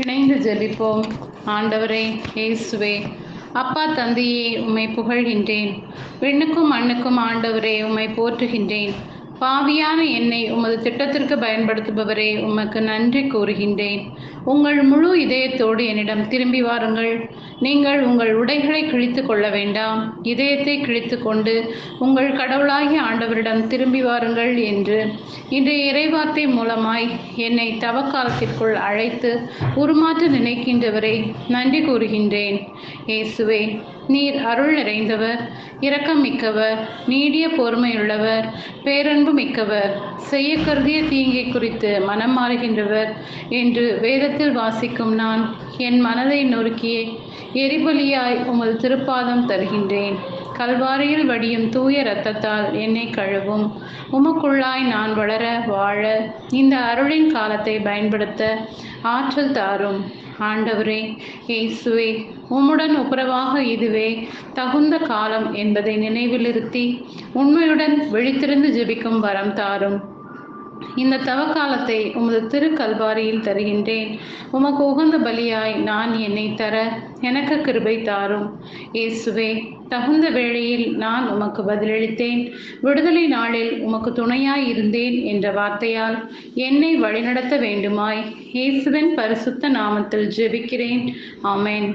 இணைந்து ஜெபிப்போம். ஆண்டவரே, இயேசுவே, அப்பா தந்தையே, உம்மை புகழ்கின்றேன். விண்ணுக்கும் மண்ணுக்கும் ஆண்டவரே, உம்மை போற்றுகின்றேன். பாவியான என்னை உமது திட்டத்திற்கு பயன்படுத்துபவரே, உமக்கு நன்றி கூறுகின்றேன். உங்கள் முழு இதயத்தோடு என்னிடம் திரும்பி வாருங்கள். நீங்கள் உங்கள் உடைகளை கிழித்து கொள்ள வேண்டாம், இதயத்தை கிழித்து கொண்டு உங்கள் கடவுளாகிய ஆண்டவரிடம் திரும்பி வாருங்கள் என்று இன்றைய இறைவார்த்தை மூலமாய் என்னை தவக்காலத்திற்குள் அழைத்து உருமாற்ற நினைக்கின்றவரை நன்றி கூறுகின்றேன். இயேசுவே, நீர் அருள் நிறைந்தவர், இரக்கம் மிக்கவர், நீடிய பொறுமையுள்ளவர், பேரன்பு மிக்கவர், செய்ய கருதிய தீங்கை குறித்து மனம் மாறுகின்றவர் என்று வேதத்தில் வாசிக்கும் நான் என் மனதை நொறுக்கிய எரிபலியாய் உமது திருப்பாதம் தருகின்றேன். கல்வாரியில் வடியும் தூய இரத்தத்தால் என்னை கழுவும். உமக்குள்ளாய் நான் வளர வாழ இந்த அருளின் காலத்தை பயன்படுத்த ஆற்றல் தாரும். ஆண்டவரே, இயேசுவே, உம்முடன் ஒப்புரவாக இதுவே தகுந்த காலம் என்பதை நினைவிலிருத்தி உண்மையுடன் விழித்திருந்து ஜெபிக்கும் வரம் தாரும். இந்த தவக்காலத்தை உமது திருக்கல்வாரியில் தருகின்றேன். உமக்கு உகந்த பலியாய் நான் என்னை தர எனக்கு கிருபை தாரும். இயேசுவே, தகுந்த வேளையில் நான் உமக்கு பதிலளித்தேன். விடுதலை நாளில் உமக்கு துணையாய் இருந்தேன் என்ற வார்த்தையால் என்னை வழிநடத்த வேண்டுமாய் இயேசுவின் பரிசுத்த நாமத்தில் ஜெபிக்கிறேன். ஆமென்.